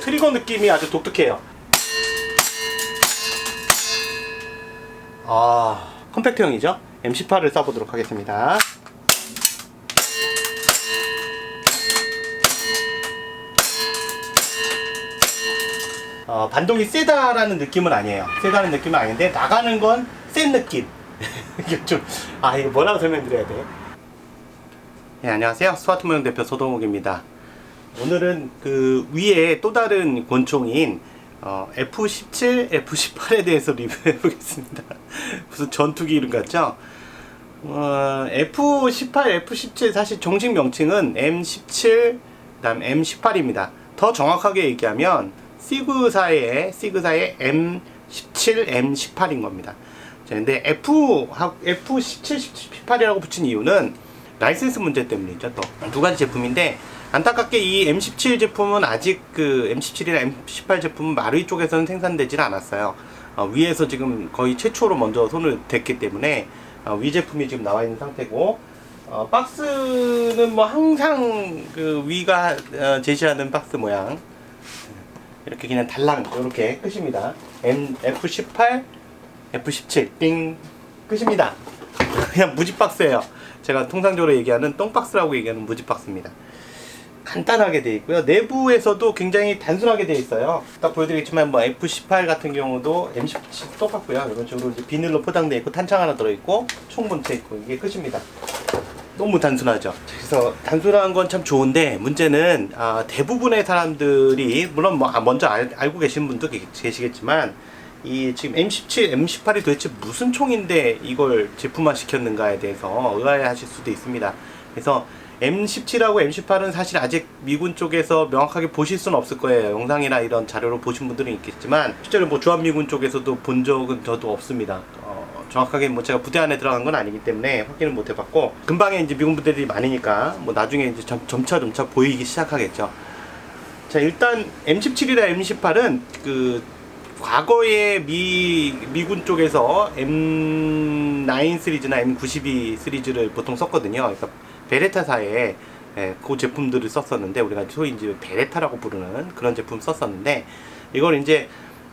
트리거 느낌이 아주 독특해요. 컴팩트형이죠. M18을 쏴보도록 하겠습니다. 반동이 세다라는 느낌은 아니에요. 세다는 느낌은 아닌데 나가는 건 센 느낌. 이게 좀 이거 뭐라고 설명드려야 돼? 네, 안녕하세요. 스마트모형 대표 소동욱입니다. 오늘은 그 위에 또 다른 권총인 F17, F18에 대해서 리뷰해 보겠습니다. 무슨 전투기 이름 같죠? F18, F17 사실 정식 명칭은 M17, 그다음 M18입니다. 더 정확하게 얘기하면 시그사의 M17, M18인 겁니다. 근데 F17, 18이라고 붙인 이유는 라이센스 문제 때문이죠. 또 두 가지 제품인데 안타깝게 이 M17 제품은 아직 그 M17이나 M18 제품은 마루이 쪽에서는 생산되질 않았어요. 위에서 지금 거의 최초로 먼저 손을 댔기 때문에 위 제품이 지금 나와 있는 상태고, 박스는 뭐 항상 그 위가 제시하는 박스 모양 이렇게 그냥 달랑 이렇게 끝입니다. F18, F17 띵 끝입니다. 그냥 무지박스예요. 제가 통상적으로 얘기하는 똥박스라고 얘기하는 무지박스입니다. 간단하게 되어 있고요. 내부에서도 굉장히 단순하게 되어 있어요. 딱 보여드리겠지만 뭐 F18 같은 경우도 M17 똑같고요. 이런 식으로 이제 비닐로 포장되어 있고 탄창 하나 들어있고 총 본체 있고 이게 끝입니다. 너무 단순하죠. 그래서 단순한 건 참 좋은데 문제는 대부분의 사람들이 물론 뭐 먼저 알고 계신 분도 계시겠지만 이 지금 M17, M18이 도대체 무슨 총인데 이걸 제품화 시켰는가에 대해서 의아해하실 수도 있습니다. 그래서 M17하고 M18은 사실 아직 미군 쪽에서 명확하게 보실 수는 없을 거예요. 영상이나 이런 자료로 보신 분들은 있겠지만 실제로 뭐 주한미군 쪽에서도 본 적은 저도 없습니다. 정확하게 뭐 제가 부대 안에 들어간 건 아니기 때문에 확인을 못 해봤고, 근방에 이제 미군 부대들이 많으니까 뭐 나중에 이제 점차 보이기 시작하겠죠. 자, 일단 M17이나 M18은 그 과거에 미군 쪽에서 M9 시리즈나 M92 시리즈를 보통 썼거든요. 그러니까 베레타사에 그 제품들을 썼었는데, 우리가 소위 이제 베레타라고 부르는 그런 제품 썼었는데, 이걸 이제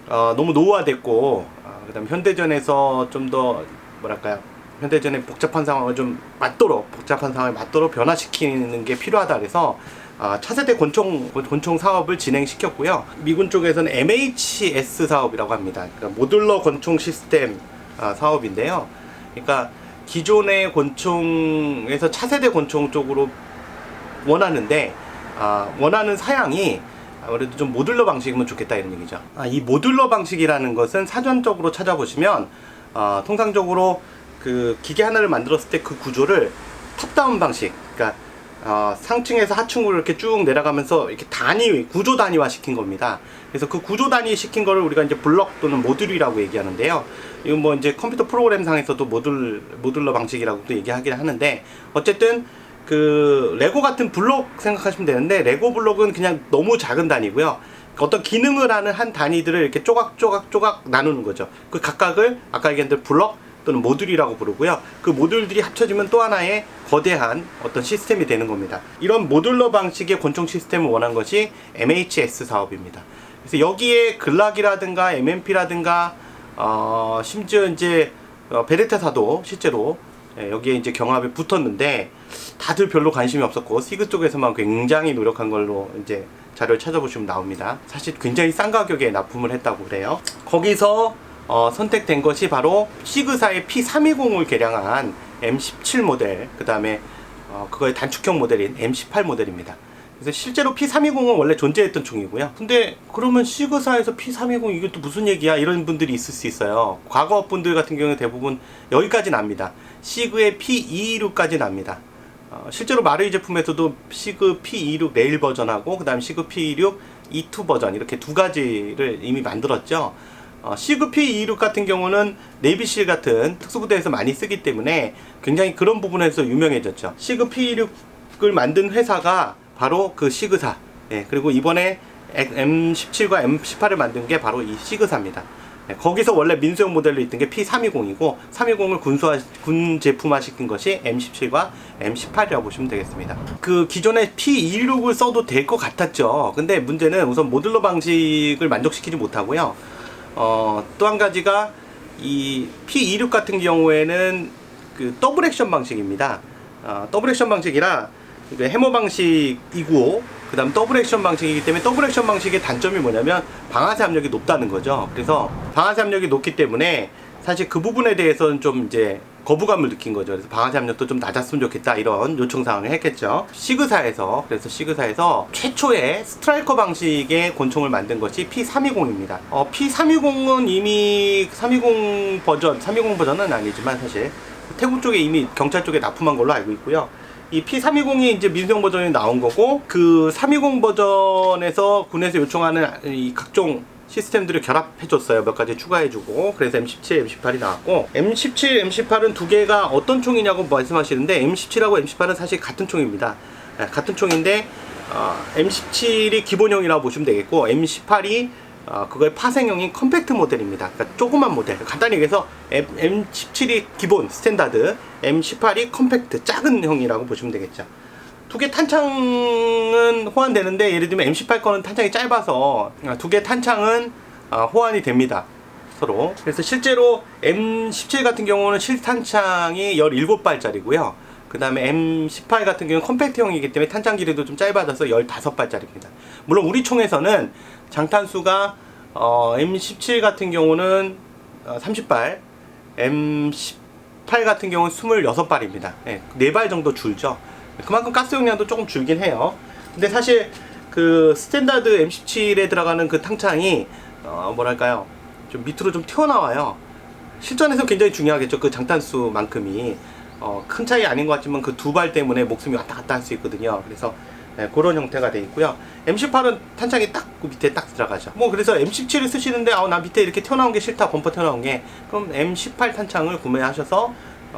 너무 노후화됐고, 그다음 현대전에서 좀 더 뭐랄까요, 현대전의 복잡한 상황을 맞도록 변화시키는 게 필요하다 그래서 차세대 권총 사업을 진행시켰고요. 미군 쪽에서는 MHS 사업이라고 합니다. 그러니까 모듈러 권총 시스템 사업인데요. 그러니까 기존의 권총에서 차세대 권총 쪽으로 원하는데 원하는 사양이 아무래도 좀 모듈러 방식이면 좋겠다 이런 얘기죠. 이 모듈러 방식이라는 것은 사전적으로 찾아보시면 통상적으로 그 기계 하나를 만들었을 때 그 구조를 탑다운 방식, 그러니까 상층에서 하층으로 이렇게 쭉 내려가면서 이렇게 구조 단위화 시킨 겁니다. 그래서 그 구조 단위 시킨 거를 우리가 이제 블럭 또는 모듈이라고 얘기하는데요. 이건 뭐 이제 컴퓨터 프로그램 상에서도 모듈러 방식이라고도 얘기하긴 하는데, 어쨌든 그 레고 같은 블록 생각하시면 되는데, 레고 블록은 그냥 너무 작은 단위고요. 어떤 기능을 하는 한 단위들을 이렇게 조각 나누는 거죠. 그 각각을 아까 얘기한 대로 블록 또는 모듈이라고 부르고요. 그 모듈들이 합쳐지면 또 하나의 거대한 어떤 시스템이 되는 겁니다. 이런 모듈러 방식의 권총 시스템을 원한 것이 MHS 사업입니다. 그래서 여기에 글락이라든가 MMP라든가 심지어 이제 베레타사도 실제로 여기에 이제 경합에 붙었는데 다들 별로 관심이 없었고, 시그 쪽에서만 굉장히 노력한 걸로 이제 자료를 찾아보시면 나옵니다. 사실 굉장히 싼 가격에 납품을 했다고 그래요. 거기서 선택된 것이 바로 시그사의 P320을 개량한 M17 모델, 그 다음에 그거의 단축형 모델인 M18 모델입니다. 그래서 실제로 P320은 원래 존재했던 총이고요. 근데 그러면 시그사에서 P320 이게 또 무슨 얘기야? 이런 분들이 있을 수 있어요. 과거 분들 같은 경우는 대부분 여기까지 납니다. 시그의 P226까지 납니다. 실제로 마루이 제품에서도 시그 P26 레일 버전하고 그 다음 시그 P26 E2 버전 이렇게 두 가지를 이미 만들었죠. 시그 P26 같은 경우는 네이비실 같은 특수부대에서 많이 쓰기 때문에 굉장히 그런 부분에서 유명해졌죠. 시그 P26을 만든 회사가 바로 그 시그사, 그리고 이번에 M17과 M18을 만든 게 바로 이 시그사입니다. 거기서 원래 민수형 모델로 있던 게 P320이고 320을 군 제품화 시킨 것이 M17과 M18이라고 보시면 되겠습니다. 그 기존에 P216을 써도 될 것 같았죠. 근데 문제는 우선 모듈러 방식을 만족시키지 못하고요. 또 한 가지가 이 P26 같은 경우에는 그 더블 액션 방식입니다. 더블 액션 방식이라 해머 방식이고 그 다음 더블 액션 방식이기 때문에 더블 액션 방식의 단점이 뭐냐면 방아쇠 압력이 높다는 거죠. 그래서 방아쇠 압력이 높기 때문에 사실 그 부분에 대해서는 좀 이제 거부감을 느낀 거죠. 그래서 방아쇠 압력도 좀 낮았으면 좋겠다 이런 요청사항을 했겠죠. 시그사에서 최초의 스트라이커 방식의 권총을 만든 것이 P320입니다. P320은 이미 320 버전은 아니지만 사실 태국 쪽에 이미 경찰 쪽에 납품한 걸로 알고 있고요. 이 P320이 이제 민수형 버전이 나온 거고, 그 320 버전에서 군에서 요청하는 이 각종 시스템들을 결합해줬어요. 몇 가지 추가해주고. 그래서 M17, M18이 나왔고, M17, M18은 두 개가 어떤 총이냐고 말씀하시는데, M17하고 M18은 사실 같은 총입니다. 같은 총인데, M17이 기본형이라고 보시면 되겠고, M18이 그거의 파생형인 컴팩트 모델입니다. 그러니까 조그만 모델. 간단히 얘기해서 M17이 기본 스탠다드, M18이 컴팩트 작은 형이라고 보시면 되겠죠. 두 개 탄창은 호환되는데, 예를 들면 M18 거는 탄창이 짧아서 두 개 탄창은 호환이 됩니다. 서로. 그래서 실제로 M17 같은 경우는 실탄창이 17발짜리고요. 그 다음에 M18 같은 경우는 컴팩트형이기 때문에 탄창 길이도 좀 짧아져서 15발짜리입니다. 물론 우리 총에서는 장탄수가 M17 같은 경우는 30발, M18 같은 경우는 26발입니다. 네, 4발 정도 줄죠. 그만큼 가스 용량도 조금 줄긴 해요. 근데 사실 그 스탠다드 M17에 들어가는 그 탕창이 뭐랄까요, 좀 밑으로 좀 튀어나와요. 실전에서 굉장히 중요하겠죠. 그 장탄수만큼이 큰 차이 아닌 것 같지만 그 두 발 때문에 목숨이 왔다 갔다 할 수 있거든요. 그래서 그런 형태가 되어 있고요. M18은 탄창이 딱 그 밑에 딱 들어가죠. 뭐 그래서 M17을 쓰시는데 나 밑에 이렇게 튀어나온 게 싫다, 범퍼 튀어나온 게, 그럼 M18 탄창을 구매하셔서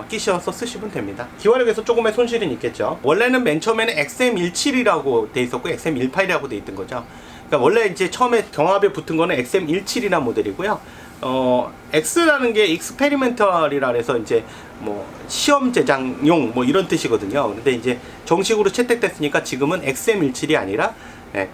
끼셔서 쓰시면 됩니다. 기화력에서 조금의 손실은 있겠죠. 원래는 맨 처음에는 XM17이라고 돼 있었고 XM18이라고 돼 있던 거죠. 그러니까 원래 이제 처음에 경합에 붙은 거는 XM17이라는 모델이고요. X라는 게 익스페리멘털이라 해서 이제 뭐 시험 제작용 뭐 이런 뜻이거든요. 근데 이제 정식으로 채택됐으니까 지금은 XM17이 아니라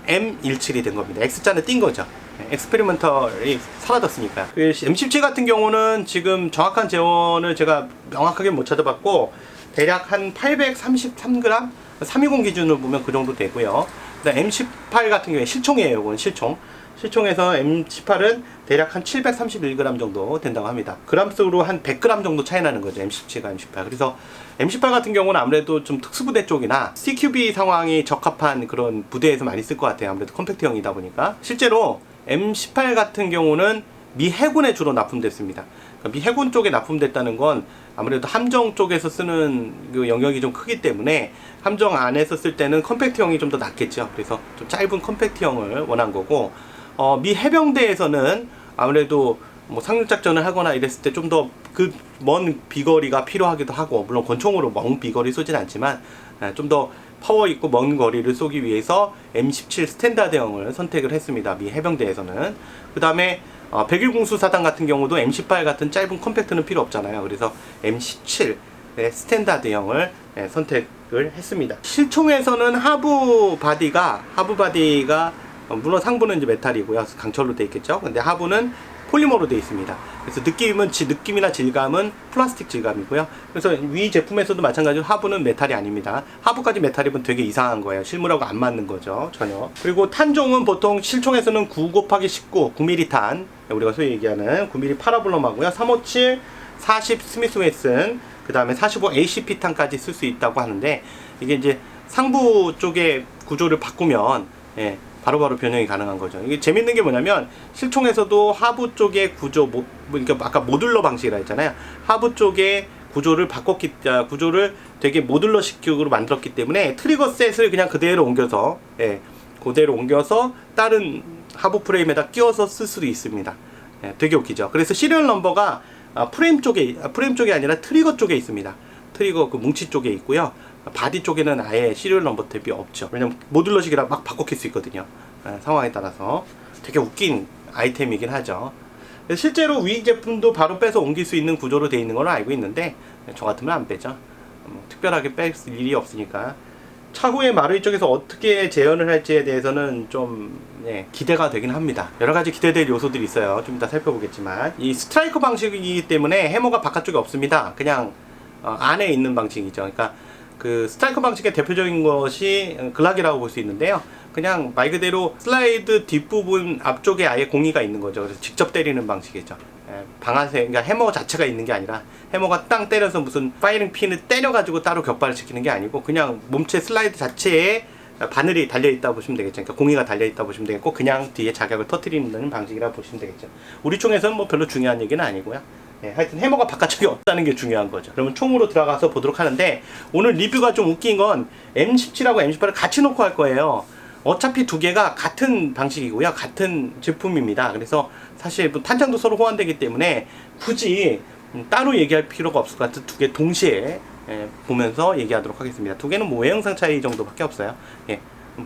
M17이 된 겁니다. X자는 띈 거죠. 엑스페리먼털이 사라졌으니까요. M17 같은 경우는 지금 정확한 재원을 제가 명확하게 못 찾아봤고, 대략 한 833g? 320 기준으로 보면 그 정도 되고요. M18 같은 경우에 실총이에요. 이건 실총에서 M18은 대략 한 731g 정도 된다고 합니다. 그람수로 한 100g 정도 차이 나는 거죠. M17과 M18. 그래서 M18 같은 경우는 아무래도 좀 특수부대 쪽이나 CQB 상황이 적합한 그런 부대에서 많이 쓸 것 같아요. 아무래도 컴팩트형이다 보니까. 실제로 M18 같은 경우는 미 해군에 주로 납품됐습니다. 그러니까 미 해군 쪽에 납품됐다는 건 아무래도 함정 쪽에서 쓰는 그 영역이 좀 크기 때문에 함정 안에서 쓸 때는 컴팩트형이 좀 더 낫겠죠. 그래서 좀 짧은 컴팩트형을 원한 거고, 미 해병대에서는 아무래도 뭐 상륙작전을 하거나 이랬을 때 좀 더 그 먼 비거리가 필요하기도 하고, 물론 권총으로 먼 비거리 쏘진 않지만 좀 더 파워 있고 먼 거리를 쏘기 위해서 M17 스탠다드형을 선택을 했습니다. 미 해병대에서는. 그 다음에 백일공수사단 같은 경우도 M18 같은 짧은 컴팩트는 필요 없잖아요. 그래서 M17 스탠다드형을 선택을 했습니다. 실총에서는 하부 바디가 물론 상부는 이제 메탈이고요. 강철로 되어 있겠죠. 근데 하부는 폴리머로 되어 있습니다. 그래서 느낌이나 질감은 플라스틱 질감이고요. 그래서 위 제품에서도 마찬가지로 하부는 메탈이 아닙니다. 하부까지 메탈이면 되게 이상한 거예요. 실물하고 안 맞는 거죠. 전혀. 그리고 탄종은 보통 실총에서는 9/19 9mm 탄, 우리가 소위 얘기하는 9mm 파라볼럼하고요. 357 40 스미스 웨슨, 그 다음에 45 ACP 탄까지 쓸 수 있다고 하는데, 이게 이제 상부 쪽의 구조를 바꾸면 바로바로 변형이 가능한 거죠. 이게 재밌는 게 뭐냐면, 실총에서도 하부 쪽의 구조, 그러니까 아까 모듈러 방식이라 했잖아요. 하부 쪽의 구조를 구조를 되게 모듈러 식으로 만들었기 때문에 트리거 셋을 그냥 그대로 옮겨서 다른 하부 프레임에다 끼워서 쓸 수도 있습니다. 되게 웃기죠. 그래서 시리얼 넘버가 프레임 쪽이 아니라 트리거 쪽에 있습니다. 트리거 그 뭉치 쪽에 있고요. 바디 쪽에는 아예 시리얼 넘버 탭이 없죠. 왜냐면 모듈러식이라 막 바꿔 낄 수 있거든요. 상황에 따라서 되게 웃긴 아이템이긴 하죠. 실제로 위 제품도 바로 빼서 옮길 수 있는 구조로 되어 있는 걸로 알고 있는데 저 같으면 안 빼죠. 특별하게 뺄 일이 없으니까. 차후에 마루이 쪽에서 어떻게 재현을 할지에 대해서는 좀 기대가 되긴 합니다. 여러 가지 기대될 요소들이 있어요. 좀 이따 살펴보겠지만, 이 스트라이커 방식이기 때문에 해머가 바깥쪽에 없습니다. 그냥 안에 있는 방식이죠. 그러니까 그 스트라이커 방식의 대표적인 것이 글락이라고 볼 수 있는데요. 그냥 말 그대로 슬라이드 뒷부분 앞쪽에 아예 공이가 있는 거죠. 그래서 직접 때리는 방식이죠. 방아쇠, 그러니까 해머 자체가 있는 게 아니라 해머가 땅 때려서 무슨 파이링 핀을 때려가지고 따로 격발을 시키는 게 아니고 그냥 몸체 슬라이드 자체에 바늘이 달려있다 보시면 되겠죠. 그러니까 공이가 달려있다 보시면 되겠고 그냥 뒤에 자격을 터뜨리는 방식이라 보시면 되겠죠. 우리 총에서는 뭐 별로 중요한 얘기는 아니고요. 하여튼 해머가 바깥쪽에 없다는 게 중요한 거죠. 그러면 총으로 들어가서 보도록 하는데, 오늘 리뷰가 좀 웃긴 건 M17하고 M18을 같이 놓고 할 거예요. 어차피 두 개가 같은 방식이고요. 같은 제품입니다. 그래서 사실 뭐 탄창도 서로 호환되기 때문에 굳이 따로 얘기할 필요가 없을 것 같은 두 개 동시에 보면서 얘기하도록 하겠습니다. 두 개는 뭐 외형상 차이 정도밖에 없어요.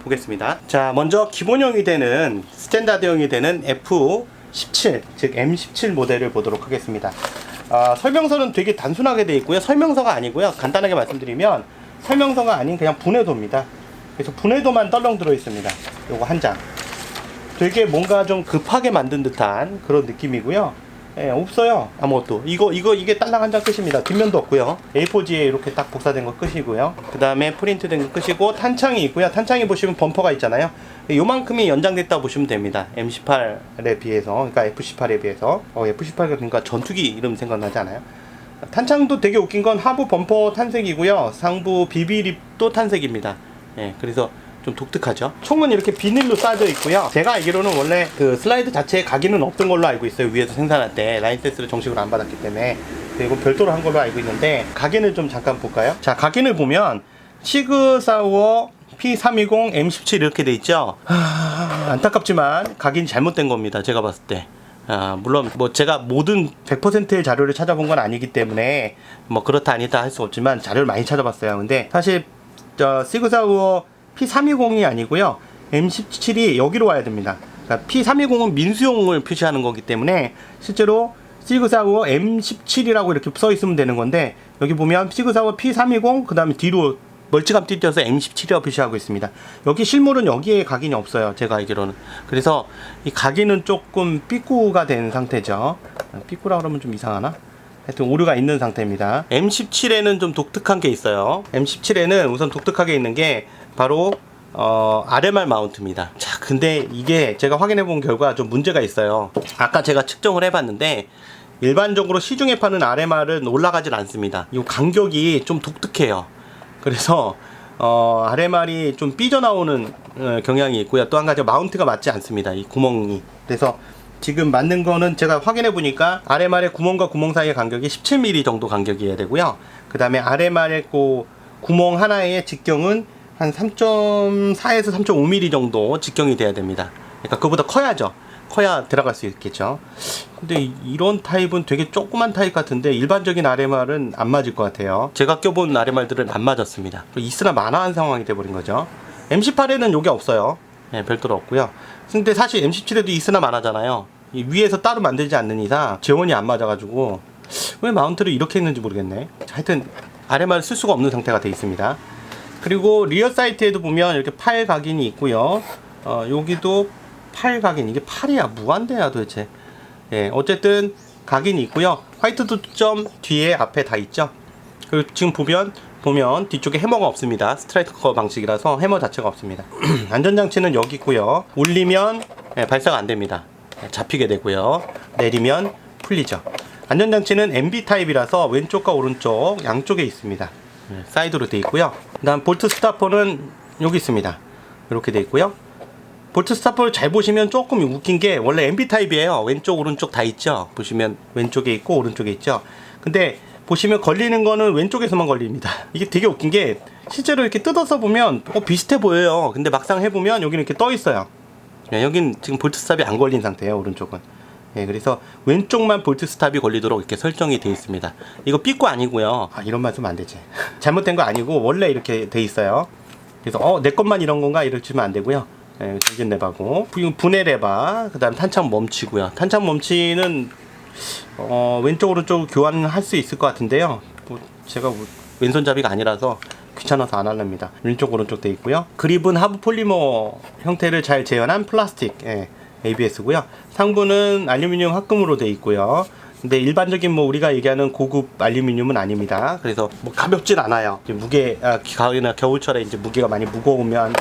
보겠습니다. 자, 먼저 기본형이 되는 스탠다드형이 되는 F17, 즉 M17 모델을 보도록 하겠습니다. 설명서는 되게 단순하게 되어 있고요. 설명서가 아니고요. 간단하게 말씀드리면 설명서가 아닌 그냥 분해도입니다. 그래서 분해도만 떨렁 들어 있습니다. 요거 한 장. 되게 뭔가 좀 급하게 만든 듯한 그런 느낌이고요. 없어요. 아무것도. 이게 딸랑 한 장 끝입니다. 뒷면도 없고요. A4지에 이렇게 딱 복사된 거 끝이고요. 그 다음에 프린트된 거 끝이고, 탄창이 있고요. 탄창이 보시면 범퍼가 있잖아요. 요만큼이 연장됐다 보시면 됩니다. M18에 비해서, 그러니까 F18에 비해서. F18가 그러니까 전투기 이름 생각나지 않아요? 탄창도 되게 웃긴 건 하부 범퍼 탄색이고요. 상부 비비립도 탄색입니다. 그래서 좀 독특하죠. 총은 이렇게 비닐로 싸져 있고요. 제가 알기로는 원래 그 슬라이드 자체에 각인은 없던 걸로 알고 있어요. 위에서 생산할 때 라인센스를 정식으로 안 받았기 때문에. 그리고 별도로 한 걸로 알고 있는데, 각인을 좀 잠깐 볼까요? 자, 각인을 보면 시그사우어 P320 M17 이렇게 돼 있죠. 안타깝지만 각인이 잘못된 겁니다. 제가 봤을 때. 물론 뭐 제가 모든 100%의 자료를 찾아본 건 아니기 때문에 뭐 그렇다 아니다 할 수 없지만 자료를 많이 찾아봤어요. 근데 사실 시그사우어 P320이 아니고요. M17이 여기로 와야 됩니다. 그러니까 P320은 민수용을 표시하는 거기 때문에 실제로 시그사우어 M17이라고 이렇게 써 있으면 되는 건데, 여기 보면 시그사우어 P320 그 다음에 뒤로 멀찌감치 뛰어서 M17이라고 표시하고 있습니다. 여기 실물은 여기에 각인이 없어요. 제가 알기로는. 그래서 이 각인은 조금 삐꾸가 된 상태죠. 삐꾸라 그러면 좀 이상하나? 하여튼 오류가 있는 상태입니다. M17에는 좀 독특한 게 있어요. M17에는 우선 독특하게 있는 게 바로 RMR 마운트입니다. 자, 근데 이게 제가 확인해 본 결과 좀 문제가 있어요. 아까 제가 측정을 해봤는데 일반적으로 시중에 파는 RMR은 올라가질 않습니다. 이 간격이 좀 독특해요. 그래서 RMR이 좀 삐져나오는 경향이 있고요. 또 한 가지 마운트가 맞지 않습니다. 이 구멍이. 그래서 지금 맞는 거는 제가 확인해 보니까 RMR의 구멍과 구멍 사이의 간격이 17mm 정도 간격이어야 되고요. 그 다음에 RMR의 그 구멍 하나의 직경은 한 3.4에서 3.5mm 정도 직경이 돼야 됩니다. 그러니까 그보다 커야죠. 커야 들어갈 수 있겠죠. 근데 이런 타입은 되게 조그만 타입 같은데 일반적인 RMR은 안 맞을 것 같아요. 제가 껴본 RMR들은 안 맞았습니다. 있으나 마나한 상황이 돼버린 거죠. M18에는 요게 없어요. 별도로 없고요. 근데 사실 M17에도 있으나 마나잖아요. 이 위에서 따로 만들지 않는 이상 재원이 안 맞아가지고 왜 마운트를 이렇게 했는지 모르겠네. 하여튼 RMR을 쓸 수가 없는 상태가 되어 있습니다. 그리고 리어 사이트에도 보면 이렇게 팔 각인이 있고요. 여기도 팔 각인, 이게 팔이야 무한대야 도대체. 어쨌든 각인이 있고요. 화이트 도점 뒤에 앞에 다 있죠. 그리고 지금 보면 뒤쪽에 해머가 없습니다. 스트라이커 방식이라서 해머 자체가 없습니다. 안전장치는 여기 있고요. 올리면 발사가 안 됩니다. 잡히게 되고요. 내리면 풀리죠. 안전장치는 MB 타입이라서 왼쪽과 오른쪽 양쪽에 있습니다. 사이드로 되어 있고요. 그 다음 볼트 스타퍼는 여기 있습니다. 이렇게 되어 있고요. 볼트 스타퍼를 잘 보시면 조금 웃긴 게 원래 MB 타입이에요. 왼쪽 오른쪽 다 있죠. 보시면 왼쪽에 있고 오른쪽에 있죠. 근데 보시면 걸리는 거는 왼쪽에서만 걸립니다. 이게 되게 웃긴 게 실제로 이렇게 뜯어서 보면 비슷해 보여요. 근데 막상 해보면 여기는 이렇게 떠 있어요. 여긴 지금 볼트 스탑이 안 걸린 상태예요. 오른쪽은. 그래서 왼쪽만 볼트 스탑이 걸리도록 이렇게 설정이 되어 있습니다. 이거 삐꾸 아니고요. 이런 말 쓰면 안 되지. 잘못된 거 아니고 원래 이렇게 돼 있어요. 그래서 내 것만 이런 건가 이러시면 안 되고요. 전진 레바고, 분해 레바, 그 다음 탄창 멈치고요. 탄창 멈치는 왼쪽 오른쪽 교환할 수 있을 것 같은데요. 제가 왼손잡이가 아니라서 귀찮아서 안 할랍니다. 왼쪽 오른쪽 돼 있고요. 그립은 하부 폴리머 형태를 잘 재현한 플라스틱 ABS고요. 상부는 알루미늄 합금으로 돼 있고요. 근데 일반적인 우리가 얘기하는 고급 알루미늄은 아닙니다. 그래서 가볍진 않아요. 무게 가을이나 겨울철에 이제 무게가 많이 무거우면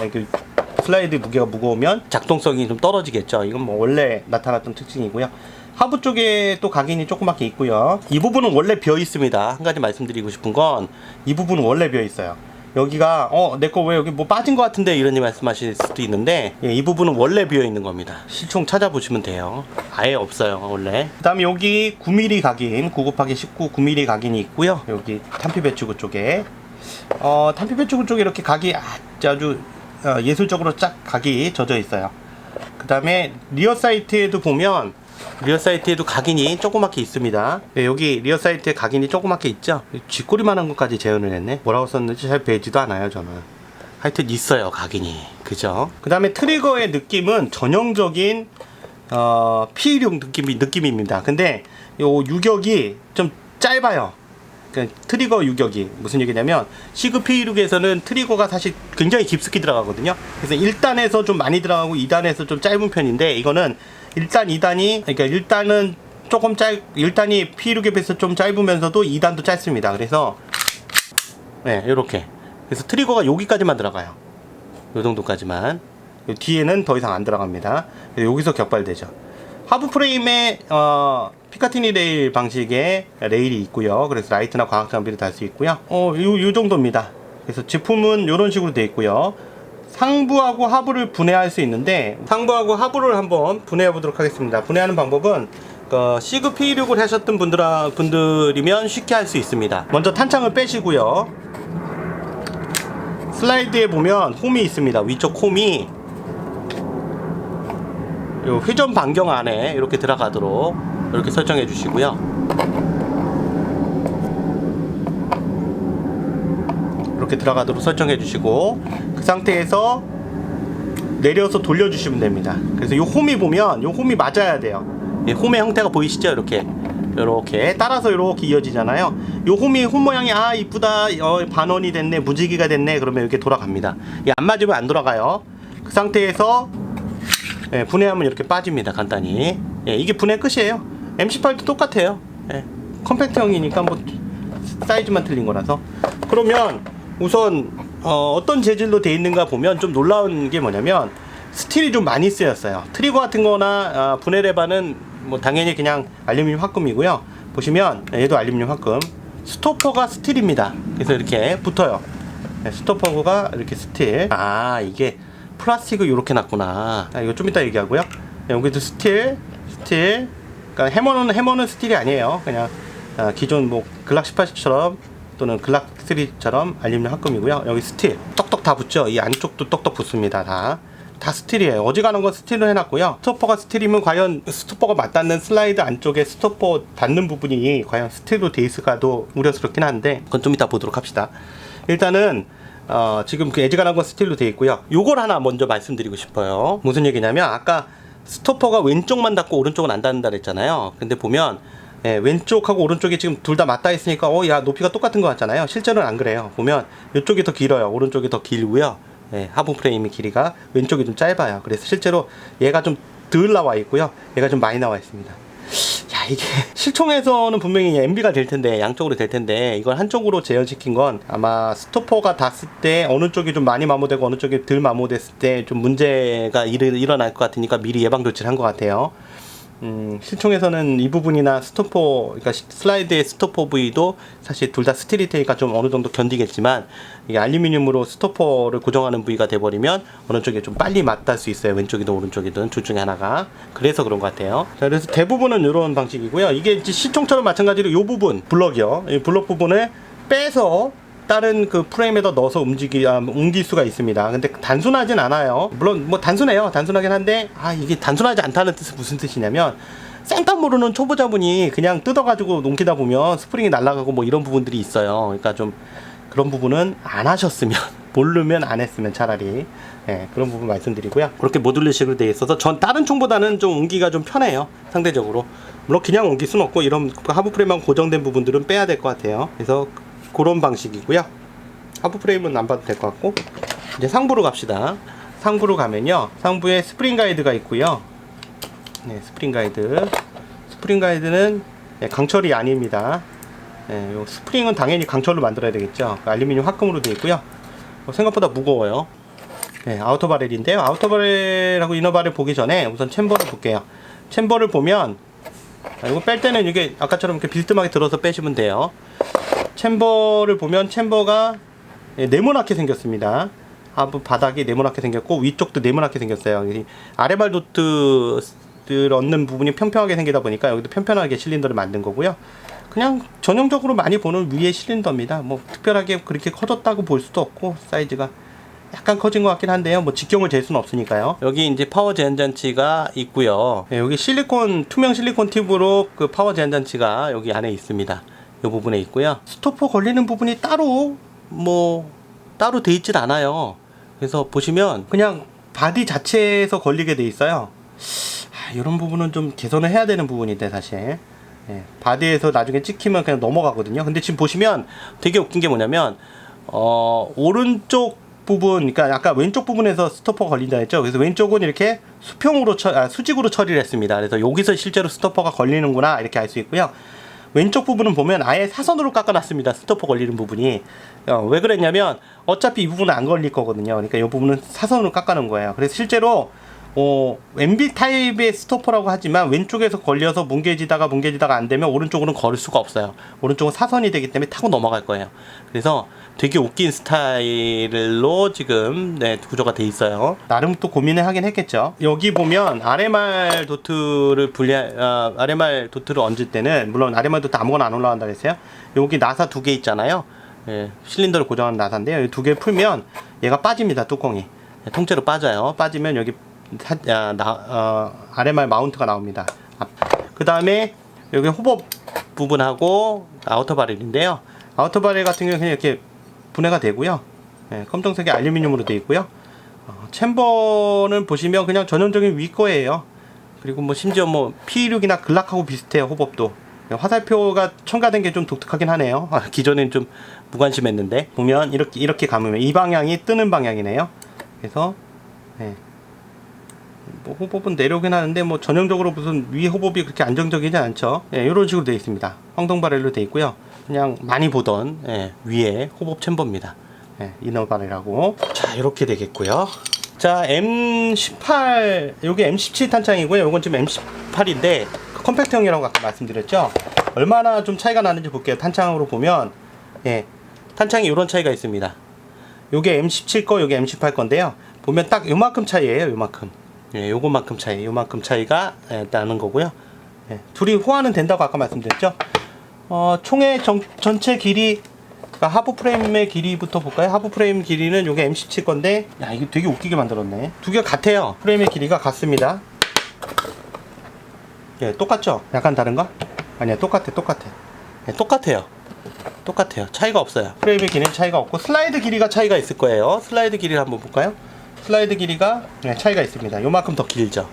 슬라이드 무게가 무거우면 작동성이 좀 떨어지겠죠. 이건 원래 나타났던 특징이고요. 하부 쪽에 또 각인이 조그맣게 있고요. 이 부분은 원래 비어 있습니다. 한 가지 말씀드리고 싶은 건 이 부분은 원래 비어 있어요. 여기가 내 거 왜 여기 빠진 것 같은데 이런 말씀하실 수도 있는데, 이 부분은 원래 비어 있는 겁니다. 실총 찾아보시면 돼요. 아예 없어요 원래. 그 다음에 여기 9mm 각인, 9 곱하기 19 9mm 각인이 있고요. 여기 탄피 배치구 쪽에 탄피 배치구 쪽에 이렇게 각이 아주 예술적으로 쫙 각이 젖어 있어요. 그 다음에 리어 사이트에도 보면 리어 사이트에도 각인이 조그맣게 있습니다. 여기 리어 사이트에 각인이 조그맣게 있죠. 쥐꼬리만한 것까지 재현을 했네. 뭐라고 썼는지 잘 배지도 않아요 저는. 하여튼 있어요 각인이. 그죠? 그 다음에 트리거의 느낌은 전형적인 P16 느낌입니다. 근데 요 유격이 좀 짧아요. 그러니까 트리거 유격이 무슨 얘기냐면 시그 P16에서는 트리거가 사실 굉장히 깊숙이 들어가거든요. 그래서 1단에서 좀 많이 들어가고 2단에서 좀 짧은 편인데, 이거는 1단, 2단이, 그러니까 1단은 조금 1단이 P16에 비해서 좀 짧으면서도 2단도 짧습니다. 그래서 요렇게. 그래서 트리거가 여기까지만 들어가요. 요 정도까지만. 요 뒤에는 더 이상 안 들어갑니다. 여기서 격발되죠. 하부 프레임에 피카티니 레일 방식의 레일이 있고요. 그래서 라이트나 광학 장비를 달 수 있고요. 요 정도입니다. 그래서 제품은 이런 식으로 되어 있고요. 상부하고 하부를 분해할 수 있는데, 상부하고 하부를 한번 분해해 보도록 하겠습니다. 분해하는 방법은 시그 P16을 하셨던 분들이면 쉽게 할 수 있습니다. 먼저 탄창을 빼시고요. 슬라이드에 보면 홈이 있습니다. 위쪽 홈이 요 회전 반경 안에 이렇게 들어가도록 이렇게 설정해 주시고요. 이렇게 들어가도록 설정해 주시고, 그 상태에서 내려서 돌려 주시면 됩니다. 그래서 요 홈이 보면 요 홈이 맞아야 돼요. 홈의 형태가 보이시죠? 이렇게 따라서 이렇게 이어지잖아요. 요 홈 모양이 이쁘다, 반원이 됐네, 무지개가 됐네, 그러면 이렇게 돌아갑니다. 안 맞으면 안 돌아가요. 그 상태에서 분해하면 이렇게 빠집니다. 간단히. 이게 분해 끝이에요. M18도 똑같아요. 컴팩트형이니까 사이즈만 틀린 거라서. 그러면 우선 어떤 재질로 되어 있는가 보면 좀 놀라운 게 뭐냐면 스틸이 좀 많이 쓰였어요. 트리거 같은 거나 분해 레바는 당연히 그냥 알루미늄 합금이고요. 보시면 얘도 알루미늄 합금. 스토퍼가 스틸입니다. 그래서 이렇게 붙어요. 스토퍼가 이렇게 스틸. 이게 플라스틱을 이렇게 놨구나. 이거 좀 이따 얘기하고요. 여기도 스틸. 그러니까 해머는 스틸이 아니에요. 그냥 기존 글락 18처럼 또는 글락 3처럼 알루미늄 합금이고요. 여기 스틸 떡떡 다 붙죠. 이 안쪽도 떡떡 붙습니다. 다 스틸이에요. 어지간한 건 스틸로 해놨고요. 스토퍼가 스틸이면 과연 스토퍼가 맞닿는 슬라이드 안쪽에 스토퍼 닿는 부분이 과연 스틸로 돼 있을까도 우려스럽긴 한데, 그건 좀 이따 보도록 합시다. 일단은 지금 그 에지간한 건 스틸로 돼 있고요. 요걸 하나 먼저 말씀드리고 싶어요. 무슨 얘기냐면, 아까 스토퍼가 왼쪽만 닿고 오른쪽은 안 닿는다 그랬잖아요. 근데 보면 왼쪽하고 오른쪽이 지금 둘 다 맞닿아 있으니까 높이가 똑같은 것 같잖아요. 실제로는 안 그래요. 보면 이쪽이 더 길어요. 오른쪽이 더 길고요. 하부 프레임의 길이가 왼쪽이 좀 짧아요. 그래서 실제로 얘가 좀 덜 나와 있고요. 얘가 좀 많이 나와 있습니다. 이게 실총에서는 분명히 MB가 될 텐데, 양쪽으로 될 텐데, 이걸 한쪽으로 재현시킨 건 아마 스토퍼가 닿았을 때 어느 쪽이 좀 많이 마모되고 어느 쪽이 덜 마모됐을 때 좀 문제가 일어날 것 같으니까 미리 예방 조치를 한 것 같아요. 실총에서는 이 부분이나 스토퍼, 그러니까 슬라이드의 스토퍼 부위도 사실 둘 다 스틸이 테니까 좀 어느 정도 견디겠지만, 이게 알루미늄으로 스토퍼를 고정하는 부위가 돼버리면 어느 쪽에 좀 빨리 맞닿을 수 있어요. 왼쪽이든 오른쪽이든 둘 중에 하나가. 그래서 그런 것 같아요. 자, 그래서 대부분은 이런 방식이고요. 이게 이제 실총처럼 마찬가지로 이 부분, 블럭이요. 이 블럭 부분을 빼서 다른 그 프레임에다 넣어서 옮길 수가 있습니다. 근데 단순하진 않아요. 물론 단순해요. 단순하긴 한데, 이게 단순하지 않다는 뜻은 무슨 뜻이냐면, 생판 모르는 초보자분이 그냥 뜯어가지고 옮기다 보면 스프링이 날아가고 이런 부분들이 있어요. 그러니까 좀 그런 부분은 안 하셨으면 모르면 안 했으면 차라리 그런 부분 말씀드리고요. 그렇게 모듈러식으로 되어 있어서 전 다른 총보다는 좀 옮기가 좀 편해요. 상대적으로. 물론 그냥 옮길 수는 없고 이런 하부 프레임하고 고정된 부분들은 빼야 될 것 같아요. 그래서 그런 방식이고요. 하부 프레임은 안 봐도 될 것 같고, 이제 상부로 갑시다. 상부로 가면요, 상부에 스프링 가이드가 있고요. 스프링 가이드. 스프링 가이드는 강철이 아닙니다. 요 스프링은 당연히 강철로 만들어야 되겠죠. 알루미늄 합금으로 되어 있고요. 생각보다 무거워요. 아우터 바렐인데요. 아우터 바렐하고 이너 바렐 보기 전에 우선 챔버를 볼게요. 챔버를 보면, 이거 뺄 때는 이게 아까처럼 이렇게 비스듬하게 들어서 빼시면 돼요. 챔버를 보면 챔버가 네모나게 생겼습니다. 하부 바닥이 네모나게 생겼고 위쪽도 네모나게 생겼어요. 아래발 도트를 얻는 부분이 평평하게 생기다 보니까 여기도 편편하게 실린더를 만든 거고요. 그냥 전형적으로 많이 보는 위의 실린더입니다. 뭐 특별하게 그렇게 커졌다고 볼 수도 없고, 사이즈가 약간 커진 것 같긴 한데요. 뭐 직경을 잴 수는 없으니까요. 여기 이제 파워 제한 장치가 있고요. 여기 실리콘, 투명 실리콘 팁으로 그 파워 제한 장치가 여기 안에 있습니다. 이 부분에 있고요. 스토퍼 걸리는 부분이 따로 돼 있진 않아요. 그래서 보시면 그냥 바디 자체에서 걸리게 돼 있어요. 이런 부분은 좀 개선을 해야 되는 부분인데 사실. 바디에서 나중에 찍히면 그냥 넘어가거든요. 근데 지금 보시면 되게 웃긴 게 뭐냐면 오른쪽 부분, 그러니까 아까 왼쪽 부분에서 스토퍼가 걸린다 했죠. 그래서 왼쪽은 이렇게 수평으로 수직으로 처리를 했습니다. 그래서 여기서 실제로 스토퍼가 걸리는구나 이렇게 알 수 있고요. 왼쪽 부분은 보면 아예 사선으로 깎아놨습니다. 스토퍼 걸리는 부분이. 왜 그랬냐면 어차피 이 부분은 안 걸릴 거거든요. 그러니까 이 부분은 사선으로 깎아놓은 거예요. 그래서 실제로 MB 타입의 스토퍼라고 하지만 왼쪽에서 걸려서 뭉개지다가 안 되면 오른쪽으로는 걸을 수가 없어요. 오른쪽은 사선이 되기 때문에 타고 넘어갈 거예요. 그래서 되게 웃긴 스타일로 지금 구조가 돼 있어요. 나름 또 고민을 하긴 했겠죠. 여기 보면 아레말 도트를 아레말 도트를 얹을 때는, 물론 아레말 도트 아무거나 안 올라간다 그랬어요. 여기 나사 두 개 있잖아요. 실린더를 고정하는 나사인데요. 이 두 개 풀면 얘가 빠집니다. 뚜껑이 통째로 빠져요. 빠지면 여기 아레말 마운트가 나옵니다. 그 다음에 여기 호법 부분하고 아우터 바렐인데요. 아우터 바렐 같은 경우는 그냥 이렇게 분해가 되고요. 검정색이 알루미늄으로 되어 있고요. 챔버는 보시면 그냥 전형적인 위 거예요. 그리고 뭐 심지어 뭐 P16이나 글락하고 비슷해요. 호법도 화살표가 첨가된 게 좀 독특하긴 하네요. 기존엔 좀 무관심했는데, 보면 이렇게 감으면 이 방향이 뜨는 방향이네요. 그래서 뭐 호법은 내려오긴 하는데 뭐 전형적으로 무슨 위에 호법이 그렇게 안정적이지 않죠. 이런 식으로 되어 있습니다. 황동 바렐로 되어 있고요. 그냥 많이 보던 위에 호법 챔버입니다. 이너 바렐이라고. 자, 이렇게 되겠고요. 자, M18, 여기 M17 탄창이고요. 이건 지금 M18인데 컴팩트형이라고 아까 말씀드렸죠. 얼마나 좀 차이가 나는지 볼게요. 탄창으로 보면 탄창이 이런 차이가 있습니다. 요게 M17 거, 요게 M18 건데요. 보면 딱 요만큼 차이예요. 요만큼. 요거만큼 차이, 요만큼 차이가 나는 거고요. 둘이 호환은 된다고 아까 말씀드렸죠. 총의 전체 길이, 그러니까 하부 프레임의 길이부터 볼까요? 하부 프레임 길이는 요게 M17 건데, 야, 이거 되게 웃기게 만들었네. 두 개가 같아요. 프레임의 길이가 같습니다. 똑같죠? 약간 다른가? 아니야, 똑같아. 똑같아요. 차이가 없어요. 프레임의 길이는 차이가 없고, 슬라이드 길이가 차이가 있을 거예요. 슬라이드 길이를 한번 볼까요? 슬라이드 길이가 차이가 있습니다. 요만큼 더 길죠.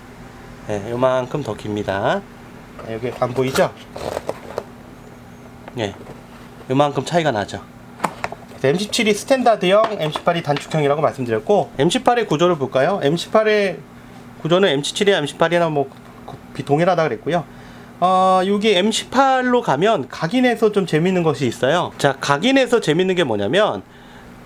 요만큼 더 깁니다. 여기 안 보이죠? 요만큼 차이가 나죠. M17이 스탠다드형, M18이 단축형이라고 말씀드렸고, M18의 구조를 볼까요? M18의 구조는 M17이나 M18이나 뭐 동일하다 그랬고요. 여기 M18로 가면 각인에서 좀 재밌는 것이 있어요. 자, 각인에서 재밌는 게 뭐냐면,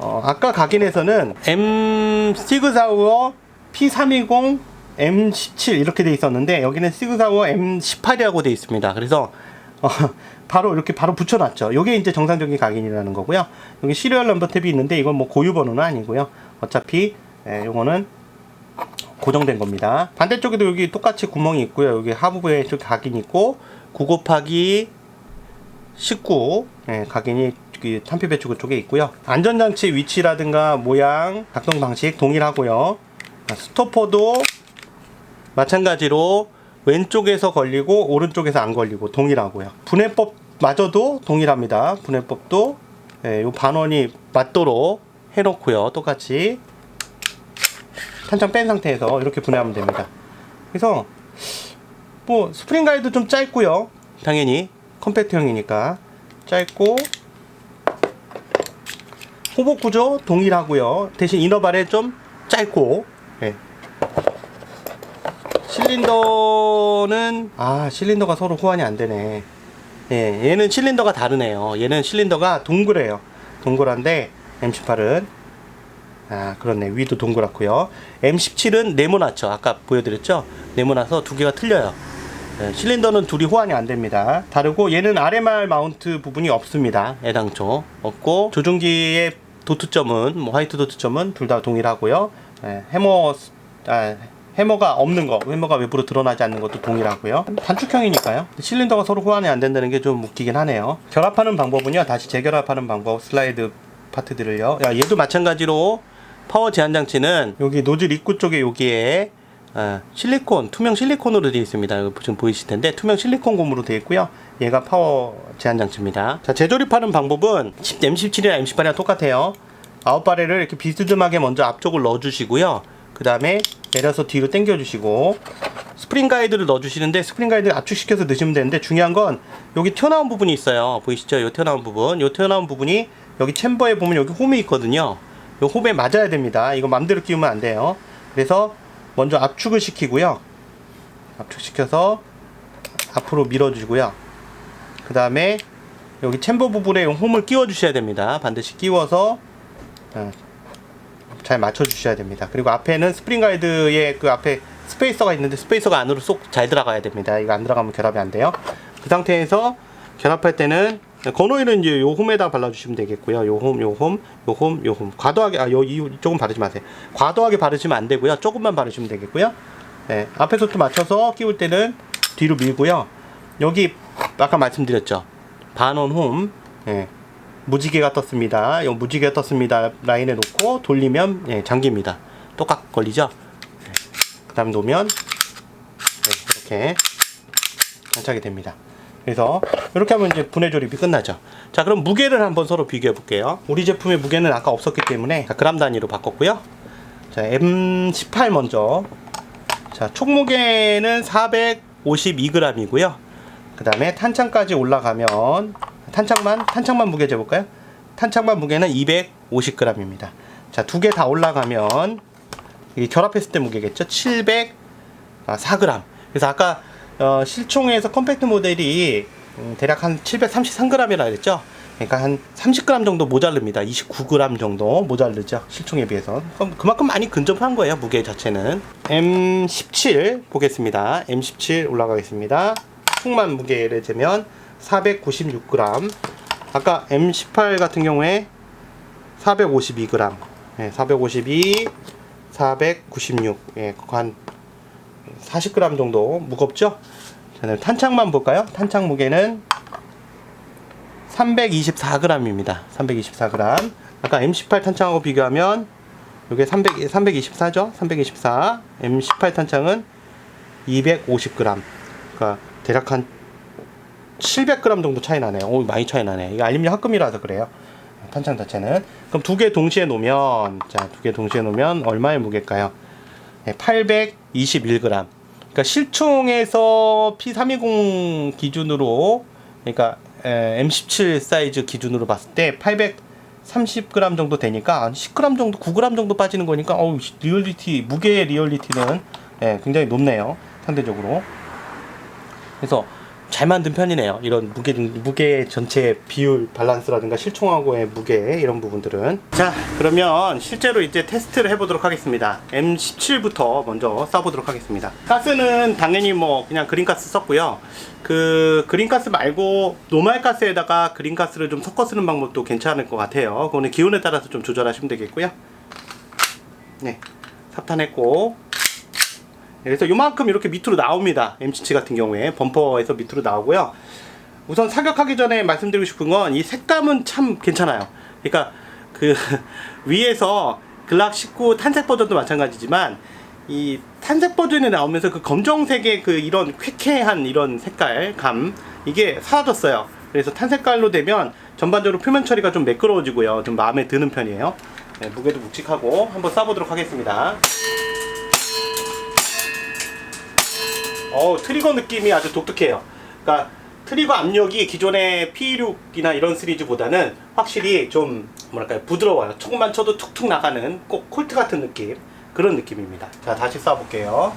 아까 각인에서는 M 시그사우어 P320 M17 이렇게 돼 있었는데, 여기는 시그사우어 M18이라고 돼 있습니다. 그래서 바로 이렇게 바로 붙여놨죠. 이게 이제 정상적인 각인이라는 거고요. 여기 시리얼 넘버 탭이 있는데 이건 뭐 고유 번호는 아니고요. 어차피 요거는 고정된 겁니다. 반대쪽에도 여기 똑같이 구멍이 있고요. 여기 하부부에 좀 각인이 있고 9 곱하기 19 각인이 탄피 배출 쪽에 있고요. 안전장치 위치라든가 모양, 작동 방식 동일하고요. 스토퍼도 마찬가지로 왼쪽에서 걸리고 오른쪽에서 안 걸리고 동일하고요. 분해법마저도 동일합니다. 분해법도 예, 요 반원이 맞도록 해놓고요. 똑같이 탄창 뺀 상태에서 이렇게 분해하면 됩니다. 그래서 뭐 스프링 가이드 좀 짧고요. 당연히 컴팩트형이니까 짧고, 호복 구조 동일하고요. 대신 이너발에 좀 짧고, 예. 실린더는 실린더가 서로 호환이 안 되네. 예, 얘는 실린더가 다르네요. 얘는 실린더가 동그래요. 동그란데 M18은 그렇네. 위도 동그랗고요. M17은 네모나죠. 아까 보여드렸죠. 네모나서 두 개가 틀려요. 예, 실린더는 둘이 호환이 안 됩니다. 다르고 얘는 RMR 마운트 부분이 없습니다. 애당초 없고, 조종기의 도트점은 화이트 도트점은 둘 다 동일하고요. 예, 해머가 없는 거, 해머가 외부로 드러나지 않는 것도 동일하고요. 단축형이니까요. 실린더가 서로 호환이 안 된다는 게 좀 웃기긴 하네요. 결합하는 방법은요, 다시 재결합하는 방법, 슬라이드 파트들을요. 얘도 마찬가지로 파워 제한 장치는 여기 노즐 입구 쪽에 여기에 실리콘, 투명 실리콘으로 되어 있습니다. 지금 보이실 텐데 투명 실리콘 고무로 되어 있고요. 얘가 파워 제한 장치입니다. 자, 재조립하는 방법은 M17이나 M18이랑 똑같아요. 아웃바렐을 이렇게 비스듬하게 먼저 앞쪽을 넣어 주시고요. 그 다음에 내려서 뒤로 당겨 주시고, 스프링 가이드를 넣어 주시는데 스프링 가이드를 압축시켜서 넣으시면 되는데, 중요한 건 여기 튀어나온 부분이 있어요. 보이시죠? 요 튀어나온 부분, 요 튀어나온 부분이 여기 챔버에 보면 여기 홈이 있거든요. 요 홈에 맞아야 됩니다. 이거 맘대로 끼우면 안 돼요. 그래서 먼저 압축을 시키고요. 압축시켜서 앞으로 밀어주고요. 그 다음에 여기 챔버 부분에 홈을 끼워 주셔야 됩니다. 반드시 끼워서 잘 맞춰 주셔야 됩니다. 그리고 앞에는 스프링 가이드에 그 앞에 스페이서가 있는데 스페이서가 안으로 쏙 잘 들어가야 됩니다. 이거 안 들어가면 결합이 안 돼요. 그 상태에서 결합할 때는 건오일은 이제 요 홈에다 발라주시면 되겠고요. 요 홈. 과도하게, 이쪽은 바르지 마세요. 과도하게 바르시면 안 되고요. 조금만 바르시면 되겠고요. 네, 앞에서 또 맞춰서 끼울 때는 뒤로 밀고요. 여기 아까 말씀드렸죠. 반원 홈, 무지개가 떴습니다. 요 무지개가 떴습니다. 라인에 놓고 돌리면 잠깁니다. 똑같 걸리죠? 그 다음 놓으면 이렇게 장착이 됩니다. 그래서 이렇게 하면 이제 분해 조립이 끝나죠. 자, 그럼 무게를 한번 서로 비교해 볼게요. 우리 제품의 무게는 아까 없었기 때문에 그람 단위로 바꿨고요. 자, M18 먼저. 자, 총 무게는 452g이고요. 그 다음에 탄창까지 올라가면 탄창만 무게 재볼까요? 탄창만 무게는 250g입니다. 자, 두 개 다 올라가면 이게 결합했을 때 무게겠죠? 704g. 그래서 아까 실총에서 컴팩트 모델이 대략 한 733g이라 그랬죠? 그러니까 한 30g 정도 모자릅니다. 29g 정도 모자르죠, 실총에 비해서. 그만큼 많이 근접한 거예요, 무게 자체는. M17 보겠습니다. M17 올라가겠습니다. 총만 무게를 재면 496g. 아까 M18 같은 경우에 452g. 452, 496. 한 40g 정도 무겁죠? 자, 탄창만 볼까요? 탄창 무게는 324g입니다. 324g. 아까 M18 탄창하고 비교하면 이게 324죠? 324. M18 탄창은 250g. 그러니까 대략 한 700g 정도 차이 나네요. 오, 많이 차이 나네. 이게 알루미늄 합금이라서 그래요. 탄창 자체는. 그럼 두 개 동시에 놓으면, 두 개 동시에 놓으면 얼마의 무게일까요? 821g. 그러니까 실총에서 P320 기준으로, 그러니까 M17 사이즈 기준으로 봤을 때 830g 정도 되니까 한 10g 정도, 9g 정도 빠지는 거니까 무게의 리얼리티는 굉장히 높네요, 상대적으로. 그래서 잘 만든 편이네요. 이런 무게 전체 비율 밸런스라든가 실총하고의 무게, 이런 부분들은. 자, 그러면 실제로 이제 테스트를 해보도록 하겠습니다. M17부터 먼저 쏴보도록 하겠습니다. 가스는 당연히 뭐 그냥 그린가스 썼고요. 그 그린가스 말고 노말 가스에다가 그린가스를 좀 섞어 쓰는 방법도 괜찮을 것 같아요. 그거는 기온에 따라서 좀 조절하시면 되겠고요. 네, 삽탄했고, 그래서 요만큼 이렇게 밑으로 나옵니다. M17 같은 경우에 범퍼에서 밑으로 나오고요. 우선 사격하기 전에 말씀드리고 싶은 건 이 색감은 참 괜찮아요. 그러니까 그 위에서 글락 19 탄색 버전도 마찬가지지만 이 탄색 버전이 나오면서 그 검정색의 그 이런 쾌쾌한 이런 색깔감, 이게 사라졌어요. 그래서 탄색깔로 되면 전반적으로 표면 처리가 좀 매끄러워지고요. 좀 마음에 드는 편이에요. 네, 무게도 묵직하고 한번 쏴보도록 하겠습니다. 트리거 느낌이 아주 독특해요. 그러니까 트리거 압력이 기존의 P26이나 이런 시리즈보다는 확실히 좀 뭐랄까요, 부드러워요. 촉만 쳐도 툭툭 나가는 꼭 콜트 같은 느낌, 그런 느낌입니다. 자, 다시 쏴볼게요.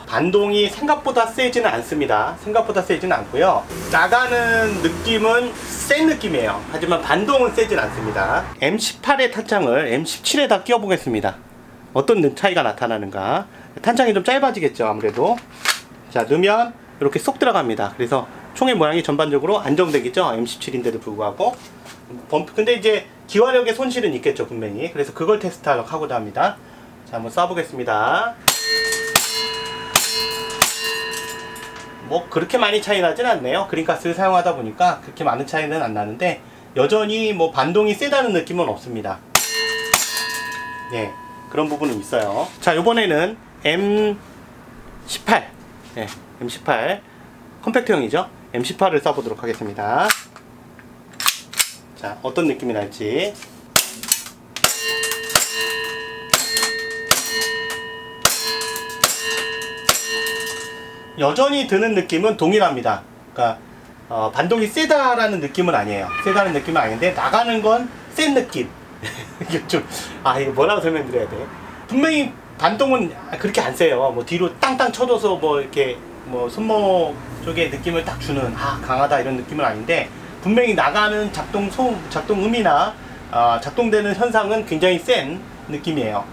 반동이 생각보다 세지는 않습니다. 생각보다 세지는 않고요. 나가는 느낌은 센 느낌이에요. 하지만 반동은 세진 않습니다. M18의 탄창을 M17에다 끼워 보겠습니다. 어떤 차이가 나타나는가. 탄창이 좀 짧아지겠죠, 아무래도. 자, 넣으면 이렇게 쏙 들어갑니다. 그래서 총의 모양이 전반적으로 안정되겠죠, M17인데도 불구하고. 근데 이제 기화력의 손실은 있겠죠, 분명히. 그래서 그걸 테스트하고자 합니다. 자, 한번 쏴보겠습니다. 뭐 그렇게 많이 차이 나진 않네요. 그린가스를 사용하다 보니까 그렇게 많은 차이는 안 나는데, 여전히 뭐 반동이 세다는 느낌은 없습니다. 네, 그런 부분은 있어요. 자, 요번에는 M18, 네, M18 컴팩트형이죠. M18을 쏴보도록 하겠습니다. 자, 어떤 느낌이 날지. 여전히 드는 느낌은 동일합니다. 그러니까 반동이 세다라는 느낌은 아니에요. 세다는 느낌은 아닌데 나가는 건 센 느낌. 이게 좀 이거 뭐라고 설명드려야 돼? 분명히 반동은 그렇게 안 세요. 뭐 뒤로 땅땅 쳐줘서 뭐 이렇게 뭐 손목 쪽에 느낌을 딱 주는 강하다 이런 느낌은 아닌데, 분명히 나가는 작동음이나 작동되는 현상은 굉장히 센 느낌이에요.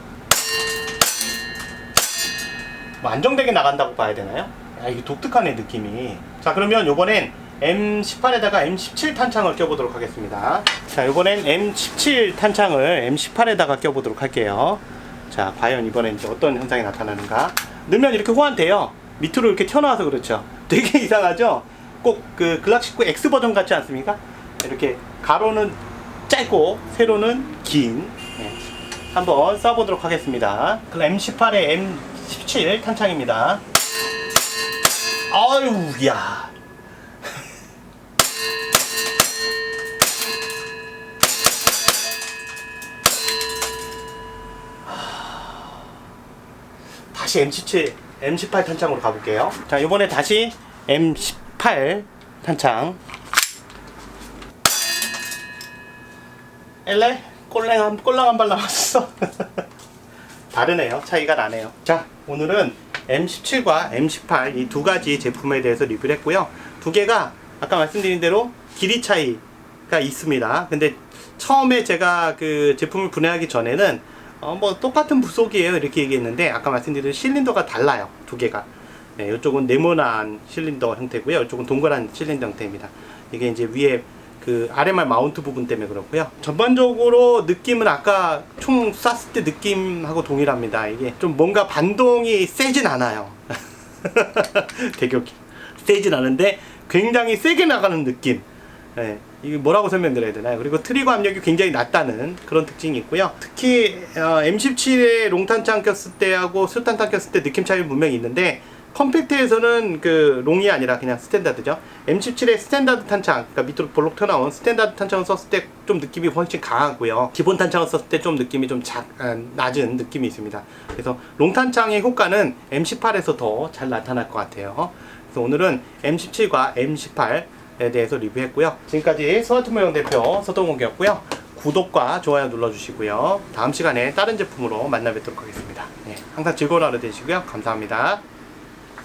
뭐 안정되게 나간다고 봐야 되나요? 이게 독특하네, 느낌이. 자, 그러면 요번엔 M18에다가 M17 탄창을 껴보도록 하겠습니다. 자, 요번엔 M17 탄창을 M18에다가 껴보도록 할게요. 자, 과연 이번엔 이제 어떤 현상이 나타나는가. 넣으면 이렇게 호환돼요. 밑으로 이렇게 튀어나와서 그렇죠. 되게 이상하죠? 꼭 그 글락 19 X 버전 같지 않습니까? 이렇게 가로는 짧고 세로는 긴. 네. 한번 쏴보도록 하겠습니다. M18의 M17 탄창입니다. 아유, 야. 다시 M18 탄창으로 가볼게요. 자, 이번에 다시 M18 탄창. 엘레? 꼴랑 한 발 남았어. 다르네요. 차이가 나네요. 자, 오늘은 M17과 M18 이 두 가지 제품에 대해서 리뷰를 했고요. 두 개가 아까 말씀드린 대로 길이 차이가 있습니다. 근데 처음에 제가 그 제품을 분해하기 전에는 뭐 똑같은 부속이에요 이렇게 얘기했는데, 아까 말씀드린 실린더가 달라요, 두 개가. 네, 이쪽은 네모난 실린더 형태고요, 이쪽은 동그란 실린더 형태입니다. 이게 이제 위에 그 RMR 마운트 부분 때문에 그렇고요. 전반적으로 느낌은 아까 총 쐈을 때 느낌하고 동일합니다. 이게 좀 뭔가 반동이 세진 않아요. 되게 세진 않은데 굉장히 세게 나가는 느낌. 네, 이게 뭐라고 설명드려야 되나요? 그리고 트리거 압력이 굉장히 낮다는 그런 특징이 있고요. 특히 M17에 롱탄창 꼈을 때하고 수탄창 꼈을 때 느낌 차이는 분명히 있는데, 컴팩트에서는 그 롱이 아니라 그냥 스탠다드죠. M17의 스탠다드 탄창, 그러니까 밑으로 볼록 튀어나온 스탠다드 탄창을 썼을 때 좀 느낌이 훨씬 강하고요. 기본 탄창을 썼을 때 좀 느낌이 좀 낮은 느낌이 있습니다. 그래서 롱탄창의 효과는 M18에서 더 잘 나타날 것 같아요. 그래서 오늘은 M17과 M18에 대해서 리뷰했고요. 지금까지 스마트모형 대표 서동욱이었고요. 구독과 좋아요 눌러주시고요. 다음 시간에 다른 제품으로 만나 뵙도록 하겠습니다. 네, 항상 즐거운 하루 되시고요. 감사합니다.